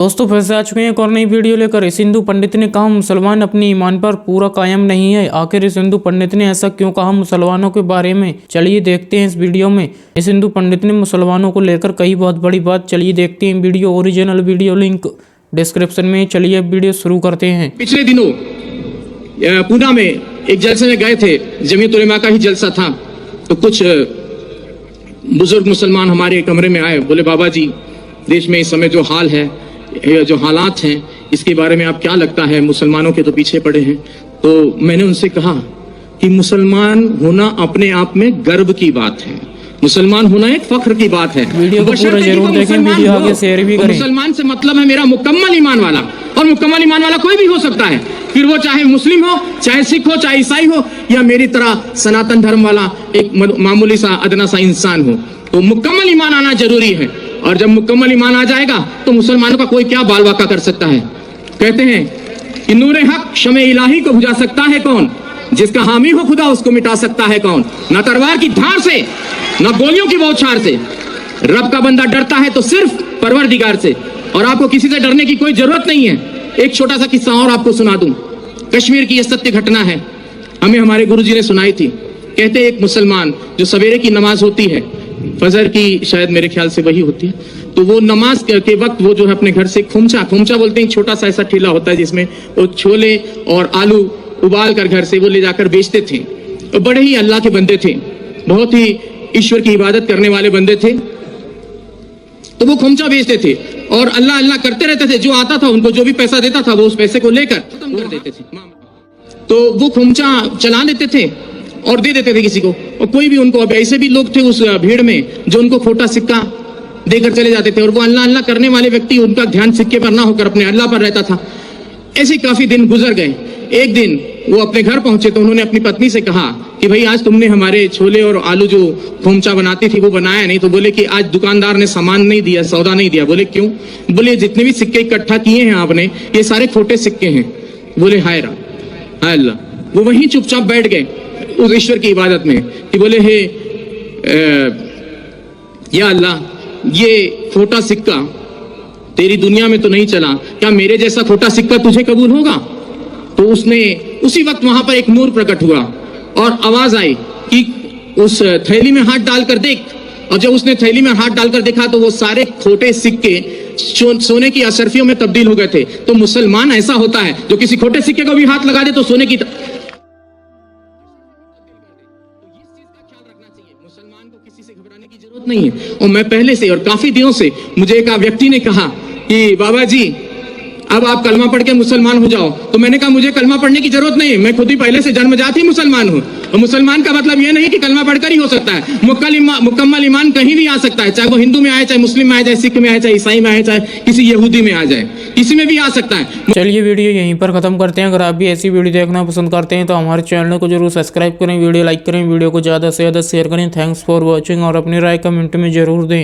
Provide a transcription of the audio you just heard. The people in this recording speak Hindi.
दोस्तों फिर से आ चुके हैं एक और नई वीडियो लेकर। इस हिंदू पंडित ने कहा मुसलमान अपने ईमान पर पूरा कायम नहीं है। आखिर इस हिंदू पंडित ने ऐसा क्यों कहा मुसलमानों के बारे में, चलिए देखते हैं इस वीडियो में। इस हिंदू पंडित ने मुसलमानों को लेकर कही बहुत बड़ी बात, चलिए देखते हैं video. Original video link description में। चलिए अब वीडियो शुरू करते हैं। पिछले दिनों पूना में एक जलसे में गए थे, जमीयत उलेमा का ही जलसा था। तो कुछ बुजुर्ग मुसलमान हमारे कमरे में आए, बोले बाबा जी देश में इस समय जो हाल है, जो हालात हैं, इसके बारे में आप क्या लगता है, मुसलमानों के तो पीछे पड़े हैं। तो मैंने उनसे कहा कि मुसलमान होना अपने आप में गर्व की बात है, मुसलमान होना एक फख्र की बात है। वीडियो को पूरा जरूर देखें, वीडियो आगे शेयर भी करें। मुसलमान से मतलब है मेरा मुकम्मल ईमान वाला, और मुकम्मल ईमान वाला कोई भी हो सकता है, फिर वो चाहे मुस्लिम हो, चाहे सिख हो, चाहे ईसाई हो, या मेरी तरह सनातन धर्म वाला एक मामूली सा अदना सा इंसान हो। तो मुकम्मल ईमान आना जरूरी है, और जब मुकम्मल ईमान आ जाएगा तो मुसलमानों का कोई क्या बाल वाका कर सकता है। कहते हैं कि नूरे हक शमे इलाही को बुझा सकता है कौन, जिसका हामी हो खुदा उसको मिटा सकता है कौन। न तलवार की धार से, न गोलियों की बौछार से। रब का बंदा डरता है तो सिर्फ परवरदिगार से, और आपको किसी से डरने की कोई जरूरत नहीं है। एक छोटा सा किस्सा और आपको सुना दूं। कश्मीर की यह सत्य घटना है, हमें हमारे गुरुजी ने सुनाई थी। कहते एक मुसलमान जो सवेरे की नमाज होती है, फजर की शायद मेरे ख्याल से वही होती है, तो वो नमाज के वक्त वो जो है अपने घर से खुमचा बोलते हैं, छोटा सा ऐसा ठेला होता है जिसमें वो छोले और आलू उबाल कर घर से वो ले जाकर बेचते थे। तो बड़े ही अल्लाह के बंदे थे, बहुत ही ईश्वर की इबादत करने वाले बंदे थे। तो वो खुमचा बेचते थे और अल्लाह अल्लाह करते रहते थे। जो आता था उनको जो भी पैसा देता था वो उस पैसे को लेकर खत्म कर देते थे। तो वो खुमचा चला लेते थे और दे देते थे किसी को, और कोई भी उनको, अब ऐसे भी लोग थे उस भीड़ में जो उनको खोटा सिक्का देकर चले जाते थे, और वो अल्लाह अल्लाह करने वाले व्यक्ति, उनका ध्यान सिक्के पर ना होकर अपने अल्लाह पर रहता था। ऐसे काफी दिन गुजर गए। एक दिन वो अपने घर पहुंचे तो उन्होंने अपनी पत्नी से कहा कि भाई आज तुमने हमारे छोले और आलू जो खोमचा बनाती थी वो बनाया नहीं। तो बोले कि आज दुकानदार ने सामान नहीं दिया, सौदा नहीं दिया। बोले क्यों? बोले जितने भी सिक्के इकट्ठा किए हैं आपने, ये सारे खोटे सिक्के हैं। बोले हाय अल्लाह। वो वहीं चुपचाप बैठ गए उस ईश्वर की इबादत में कि बोले हे या अल्लाह, ये खोटा सिक्का तेरी दुनिया में तो नहीं चला, क्या मेरे जैसा खोटा सिक्का तुझे कबूल होगा? तो उसने उसी वक्त वहां पर एक नूर प्रकट हुआ और आवाज आई कि उस थैली में हाथ डालकर देख। और जब उसने थैली में हाथ डालकर देखा तो वो सारे खोटे सिक्के सोने की अशरफियों में तब्दील हो गए थे। तो मुसलमान ऐसा होता है जो किसी खोटे सिक्के को भी हाथ लगा दे तो सोने की मुसलमान को किसी से घबराने की जरूरत नहीं है। और मैं पहले से और काफी दिनों से, मुझे एक व्यक्ति ने कहा कि बाबा जी अब आप कलमा पढ़ के मुसलमान हो जाओ। तो मैंने कहा मुझे कलमा पढ़ने की जरूरत नहीं है, मैं खुद ही पहले से जन्मजात ही मुसलमान हूँ। और मुसलमान का मतलब यह नहीं कि कलमा पढ़कर ही हो सकता है। मुकम्मल ईमान कहीं भी आ सकता है, चाहे वो हिंदू में आए, चाहे मुस्लिम में आए, चाहे सिख में आए, चाहे ईसाई में आए, चाहे किसी यहूदी में आ जाए, किसी में भी आ सकता है। चलिए वीडियो यहीं पर खत्म करते हैं। अगर आप भी ऐसी वीडियो देखना पसंद करते हैं तो हमारे चैनल को जरूर सब्सक्राइब करें, वीडियो लाइक करें, वीडियो को ज़्यादा से ज़्यादा शेयर करें। थैंक्स फॉर वॉचिंग, और अपनी राय कमेंट में जरूर दें।